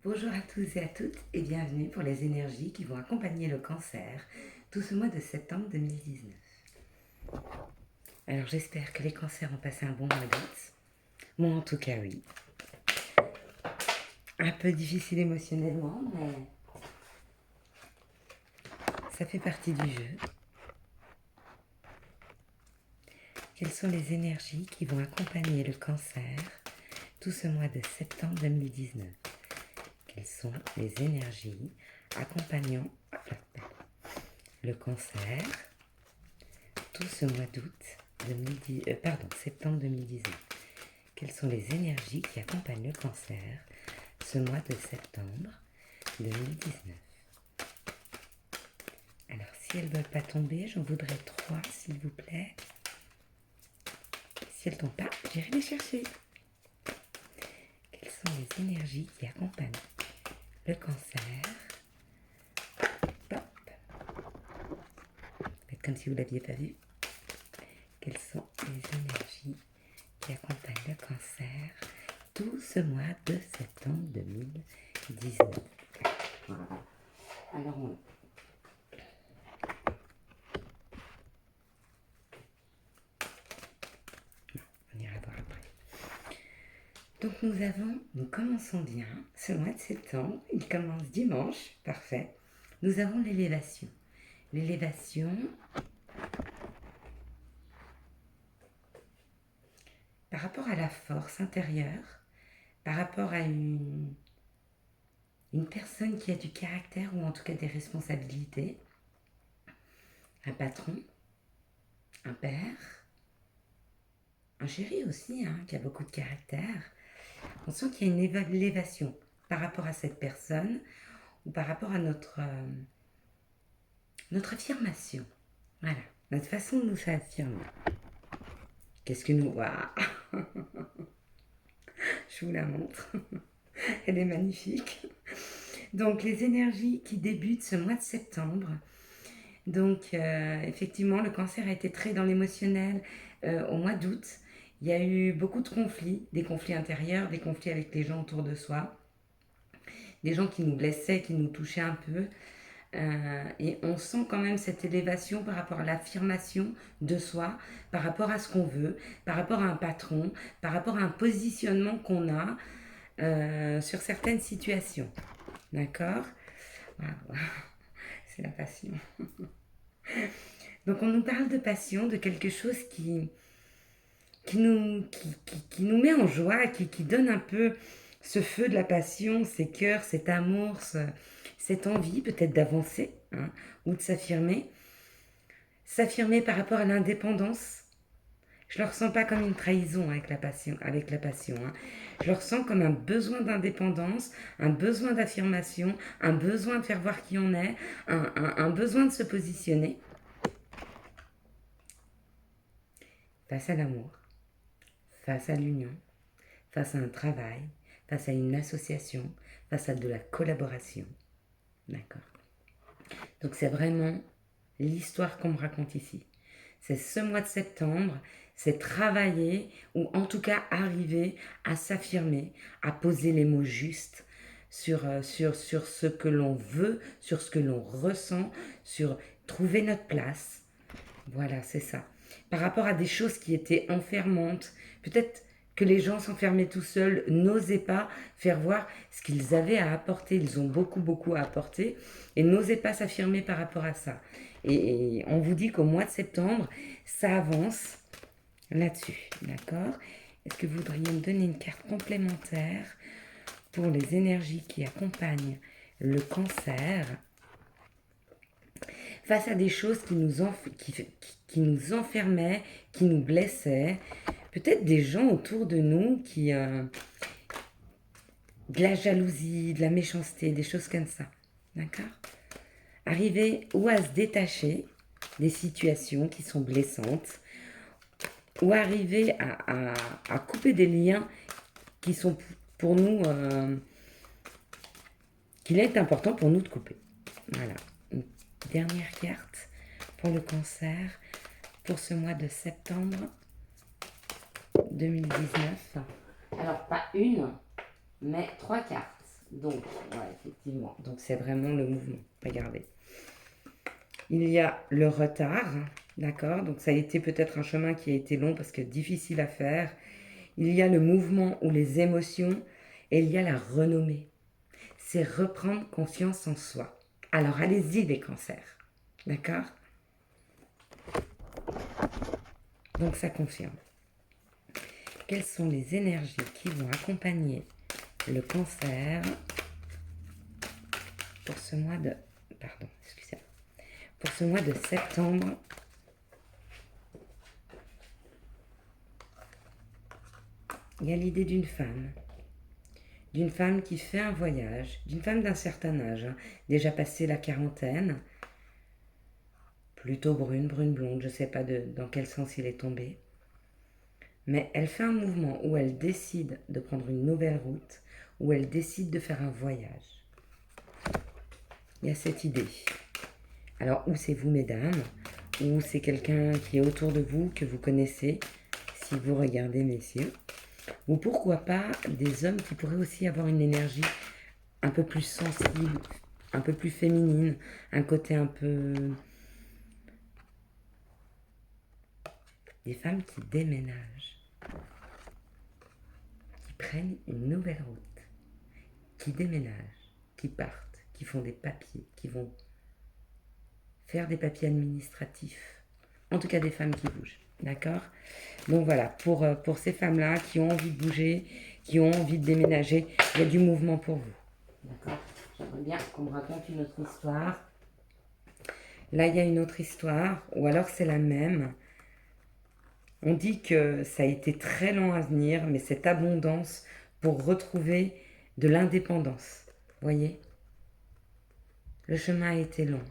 Bonjour à tous et à toutes et bienvenue pour les énergies qui vont accompagner le cancer tout ce mois de septembre 2019. Alors j'espère que les cancers ont passé un bon mois d'août. Moi en tout cas oui. Un peu difficile émotionnellement mais ça fait partie du jeu. Quelles sont les énergies qui vont accompagner le cancer tout ce mois de septembre 2019? Quelles sont les énergies accompagnant le cancer tout ce mois d'août septembre 2019. Quelles sont les énergies qui accompagnent le cancer ce mois de septembre 2019? Alors, si elles ne veulent pas tomber, j'en voudrais 3, s'il vous plaît. Si elles ne tombent pas, j'irai les chercher. Quelles sont les énergies qui accompagnent le cancer? Pop. Faites comme si vous ne l'aviez pas vu. Quelles sont les énergies qui accompagnent le cancer tout ce mois de septembre 2019? Alors, on ira voir après. Donc nous commençons bien ce mois de septembre. Il commence dimanche, parfait. Nous avons l'élévation. L'élévation, par rapport à la force intérieure, par rapport à une personne qui a du caractère ou en tout cas des responsabilités, un patron, un père, un chéri aussi, qui a beaucoup de caractère. On sent qu'il y a une élévation par rapport à cette personne ou par rapport à notre affirmation. Voilà, notre façon de nous affirmer. Qu'est-ce que nous... Waouh. Je vous la montre. Elle est magnifique. Donc, les énergies qui débutent ce mois de septembre. Donc, effectivement, le cancer a été très dans l'émotionnel au mois d'août. Il y a eu beaucoup de conflits, des conflits intérieurs, des conflits avec les gens autour de soi, des gens qui nous blessaient, qui nous touchaient un peu. Et on sent quand même cette élévation par rapport à l'affirmation de soi, par rapport à ce qu'on veut, par rapport à un patron, par rapport à un positionnement qu'on a sur certaines situations. D'accord? Wow. C'est la passion. Donc on nous parle de passion, de quelque chose qui nous met en joie, qui donne un peu ce feu de la passion, ces cœurs, cet amour, cette envie peut-être d'avancer ou de s'affirmer. S'affirmer par rapport à l'indépendance. Je ne le ressens pas comme une trahison avec la passion. Je le ressens comme un besoin d'indépendance, un besoin d'affirmation, un besoin de faire voir qui on est, un besoin de se positionner face à l'amour, face à l'union, face à un travail, face à une association, face à de la collaboration. D'accord. Donc c'est vraiment l'histoire qu'on me raconte ici. C'est ce mois de septembre, c'est travailler ou en tout cas arriver à s'affirmer, à poser les mots justes sur ce que l'on veut, sur ce que l'on ressent, sur trouver notre place. Voilà, c'est ça. Par rapport à des choses qui étaient enfermantes, peut-être que les gens s'enfermaient tout seuls, n'osaient pas faire voir ce qu'ils avaient à apporter. Ils ont beaucoup, beaucoup à apporter et n'osaient pas s'affirmer par rapport à ça. Et on vous dit qu'au mois de septembre, ça avance là-dessus. D'accord? Est-ce que vous voudriez me donner une carte complémentaire pour les énergies qui accompagnent le cancer face à des choses qui nous enfermaient, qui nous blessaient, peut-être des gens autour de nous qui... de la jalousie, de la méchanceté, des choses comme ça. D'accord? Arriver ou à se détacher des situations qui sont blessantes, ou arriver à couper des liens qui sont pour nous... qu'il est important pour nous de couper. Voilà. Une dernière carte pour le cancer pour ce mois de septembre 2019. Alors, pas une, mais 3 cartes. Donc, ouais, effectivement. Donc, c'est vraiment le mouvement. Regardez. Il y a le retard, d'accord? Donc, ça a été peut-être un chemin qui a été long parce que difficile à faire. Il y a le mouvement ou les émotions et il y a la renommée. C'est reprendre confiance en soi. Alors, allez-y, les cancers. D'accord? Donc, ça confirme. Quelles sont les énergies qui vont accompagner le cancer pour ce mois de... Pardon, excusez-moi. Pour ce mois de septembre. Il y a l'idée d'une femme qui fait un voyage, d'une femme d'un certain âge, hein, déjà passé la quarantaine, plutôt brune blonde, je ne sais pas dans quel sens il est tombé. Mais elle fait un mouvement où elle décide de prendre une nouvelle route, où elle décide de faire un voyage. Il y a cette idée. Alors, où c'est vous, mesdames, ou c'est quelqu'un qui est autour de vous, que vous connaissez, si vous regardez, messieurs, ou pourquoi pas des hommes qui pourraient aussi avoir une énergie un peu plus sensible, un peu plus féminine, un côté un peu... Des femmes qui déménagent, qui prennent une nouvelle route, qui déménagent, qui partent, qui font des papiers, qui vont faire des papiers administratifs. En tout cas, des femmes qui bougent, d'accord? Donc voilà, pour ces femmes-là qui ont envie de bouger, qui ont envie de déménager, il y a du mouvement pour vous. D'accord? J'aimerais bien qu'on me raconte une autre histoire. Là, il y a une autre histoire, ou alors c'est la même. On dit que ça a été très long à venir, mais cette abondance pour retrouver de l'indépendance. Voyez? Le chemin a été long,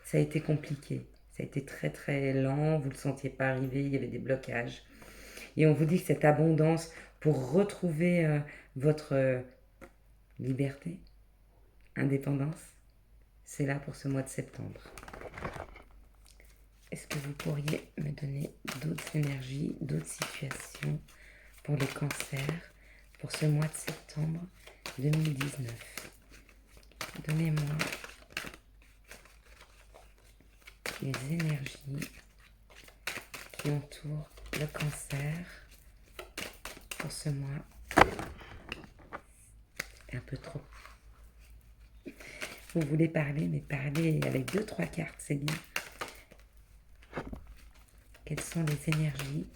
ça a été compliqué, ça a été très très lent, vous ne le sentiez pas arriver, il y avait des blocages. Et on vous dit que cette abondance pour retrouver votre liberté, indépendance, c'est là pour ce mois de septembre. Est-ce que vous pourriez me donner d'autres énergies, d'autres situations pour les cancers pour ce mois de septembre 2019? Donnez-moi les énergies qui entourent le cancer pour ce mois. C'est un peu trop. Vous voulez parler, mais parlez avec 2-3 cartes, c'est bien. Quelles sont les énergies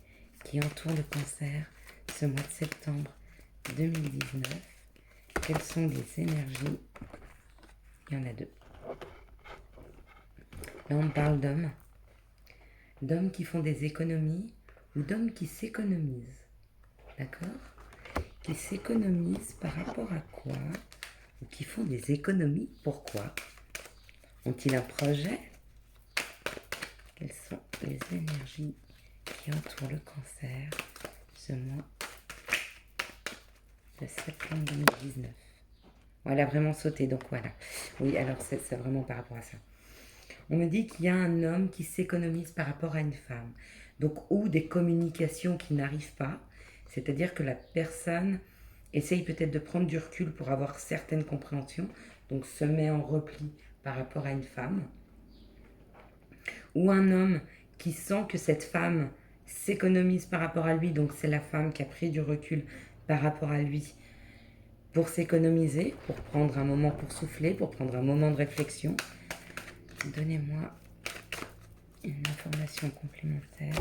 qui entourent le cancer ce mois de septembre 2019? Quelles sont les énergies? Il y en a deux. Là, on parle d'hommes. D'hommes qui font des économies ou d'hommes qui s'économisent. D'accord? Qui s'économisent par rapport à quoi? Ou qui font des économies, pourquoi? Ont-ils un projet? Quelles sont les énergies qui entourent le cancer ce mois de septembre 2019? Bon, elle a vraiment sauté, donc voilà. Oui, alors c'est vraiment par rapport à ça. On me dit qu'il y a un homme qui s'économise par rapport à une femme. Donc, ou des communications qui n'arrivent pas. C'est-à-dire que la personne essaye peut-être de prendre du recul pour avoir certaines compréhensions. Donc, se met en repli par rapport à une femme. Ou un homme qui sent que cette femme s'économise par rapport à lui. Donc, c'est la femme qui a pris du recul par rapport à lui pour s'économiser, pour prendre un moment pour souffler, pour prendre un moment de réflexion. Donnez-moi une information complémentaire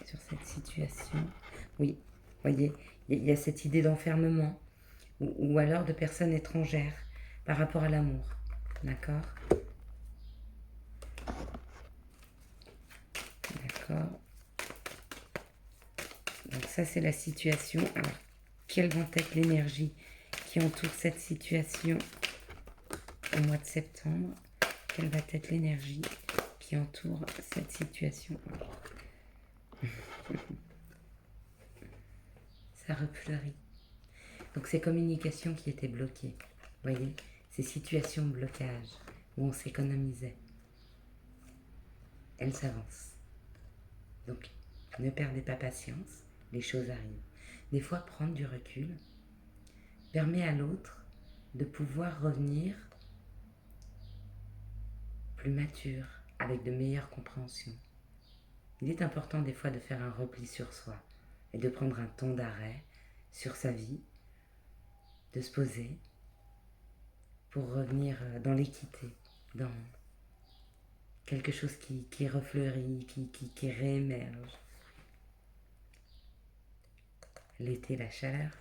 sur cette situation. Oui, voyez, il y a cette idée d'enfermement ou alors de personnes étrangères par rapport à l'amour. D'accord? D'accord. Donc ça, c'est la situation. Alors, quelle va être l'énergie qui entoure cette situation au mois de septembre? Quelle va être l'énergie qui entoure cette situation? Ça refleurit. Donc ces communications qui étaient bloquées, voyez, ces situations de blocage où on s'économisait, elles avancent. Donc ne perdez pas patience, les choses arrivent. Des fois, prendre du recul permet à l'autre de pouvoir revenir plus mature, avec de meilleures compréhensions. Il est important des fois de faire un repli sur soi et de prendre un temps d'arrêt sur sa vie, de se poser pour revenir dans l'équité, dans quelque chose qui refleurit, qui réémerge. L'été, la chaleur,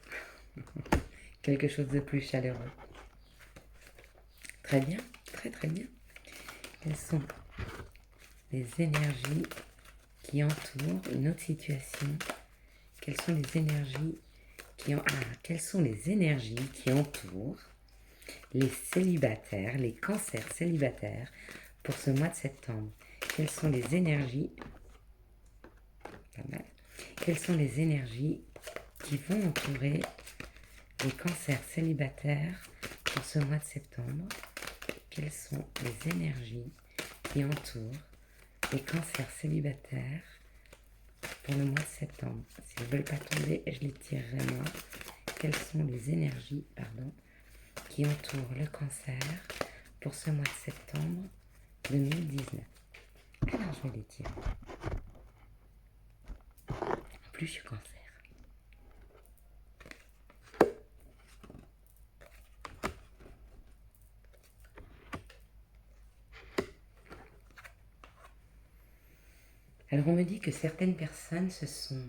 quelque chose de plus chaleureux. Très bien, très très bien. Quelles sont les énergies qui entourent une autre situation? Quelles sont les énergies quelles sont les énergies qui entourent les célibataires, les cancers célibataires pour ce mois de septembre? Quelles sont les énergies, pas mal, quelles sont les énergies qui vont entourer les cancers célibataires pour ce mois de septembre? Quelles sont les énergies qui entourent les cancers célibataires pour le mois de septembre? Si je ne veux pas tomber, je les tirerai moi. Quelles sont les énergies, qui entourent le cancer pour ce mois de septembre 2019? Alors je vais les tirer. En plus, je suis cancer. Alors on me dit que certaines personnes se sont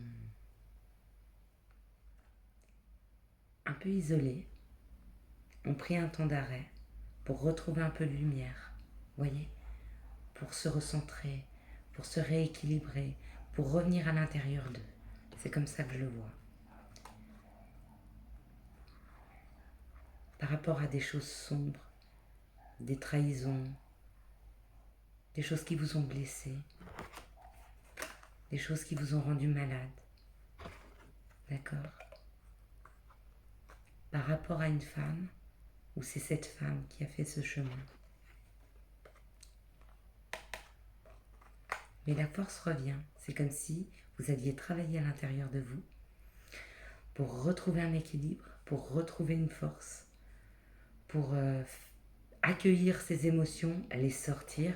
un peu isolées, ont pris un temps d'arrêt pour retrouver un peu de lumière, voyez, pour se recentrer, pour se rééquilibrer, pour revenir à l'intérieur d'eux. C'est comme ça que je le vois. Par rapport à des choses sombres, des trahisons, des choses qui vous ont blessé, des choses qui vous ont rendu malade. D'accord? Par rapport à une femme, ou c'est cette femme qui a fait ce chemin. Mais la force revient. C'est comme si vous aviez travaillé à l'intérieur de vous pour retrouver un équilibre, pour retrouver une force, pour accueillir ces émotions, les sortir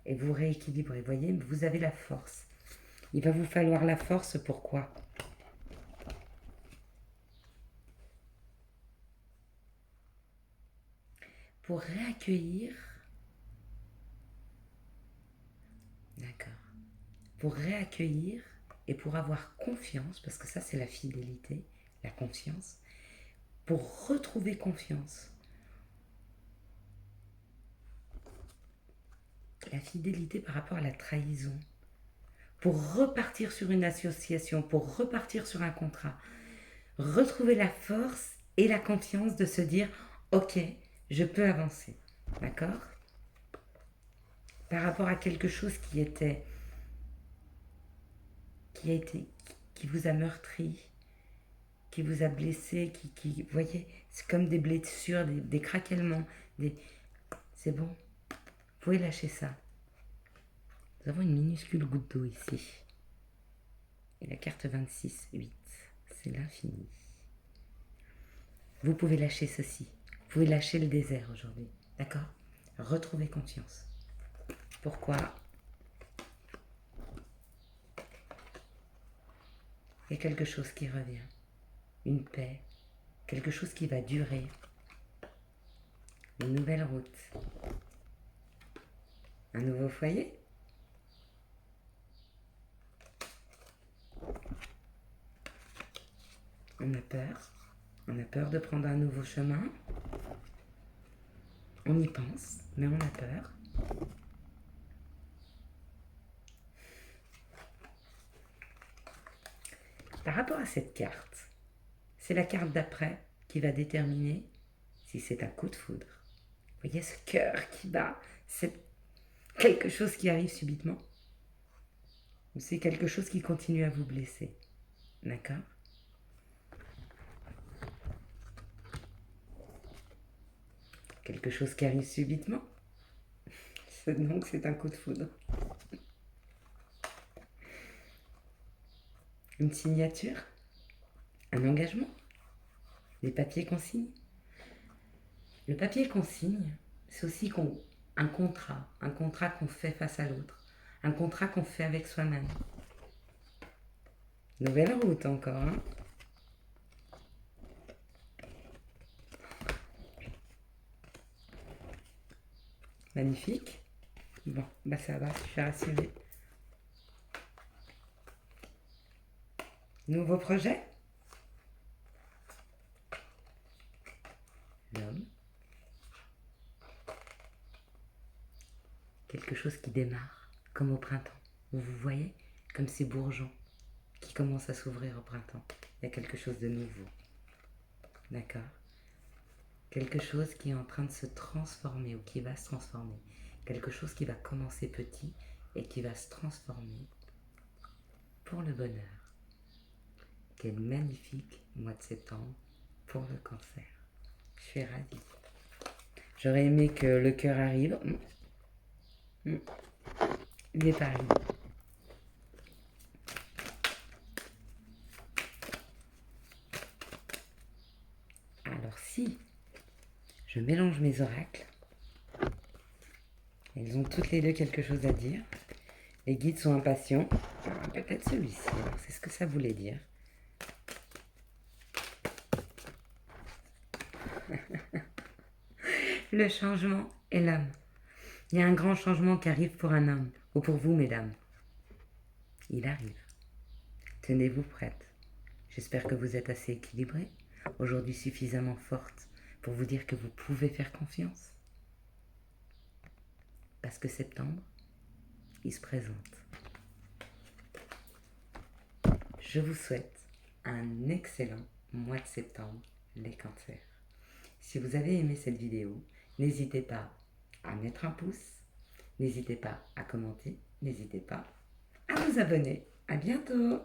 et vous rééquilibrer. Vous voyez, vous avez la force. Il va vous falloir la force, pourquoi? Pour réaccueillir, d'accord, pour réaccueillir et pour avoir confiance, parce que ça c'est la fidélité, la confiance, pour retrouver confiance. La fidélité par rapport à la trahison, pour repartir sur une association, pour repartir sur un contrat, retrouver la force et la confiance de se dire ok, je peux avancer, d'accord? Par rapport à quelque chose qui vous a meurtri, qui vous a blessé, vous voyez, c'est comme des blessures, des craquements, c'est bon, vous pouvez lâcher ça. Nous avons une minuscule goutte d'eau ici. Et la carte 26, 8, c'est l'infini. Vous pouvez lâcher ceci. Vous pouvez lâcher le désert aujourd'hui. D'accord? Retrouvez confiance. Pourquoi? Il y a quelque chose qui revient. Une paix. Quelque chose qui va durer. Une nouvelle route. Un nouveau foyer. On a peur. On a peur de prendre un nouveau chemin. On y pense, mais on a peur. Par rapport à cette carte, c'est la carte d'après qui va déterminer si c'est un coup de foudre. Vous voyez ce cœur qui bat, c'est quelque chose qui arrive subitement. Ou c'est quelque chose qui continue à vous blesser. D'accord? Quelque chose qui arrive subitement. Donc c'est un coup de foudre. Une signature, un engagement, des papiers qu'on signe. Le papier qu'on signe, c'est aussi un contrat qu'on fait face à l'autre, un contrat qu'on fait avec soi-même. Nouvelle route encore, hein. Magnifique. Bon, bah ça va, je suis rassurée. Nouveau projet? L'homme. Quelque chose qui démarre, comme au printemps. Vous voyez, comme ces bourgeons qui commencent à s'ouvrir au printemps. Il y a quelque chose de nouveau. D'accord? Quelque chose qui est en train de se transformer ou qui va se transformer. Quelque chose qui va commencer petit et qui va se transformer pour le bonheur. Quel magnifique mois de septembre pour le cancer. Je suis ravie. J'aurais aimé que le cœur arrive. Il n'est pas arrivé. Alors si je mélange mes oracles, elles ont toutes les deux quelque chose à dire. Les guides sont impatients. Peut-être celui-ci, alors c'est ce que ça voulait dire. Le changement est l'homme. Il y a un grand changement qui arrive pour un homme, ou pour vous, mesdames. Il arrive. Tenez-vous prête. J'espère que vous êtes assez équilibrée, aujourd'hui suffisamment forte pour vous dire que vous pouvez faire confiance. Parce que septembre, il se présente. Je vous souhaite un excellent mois de septembre, les cancers. Si vous avez aimé cette vidéo, n'hésitez pas à mettre un pouce, n'hésitez pas à commenter, n'hésitez pas à vous abonner. À bientôt!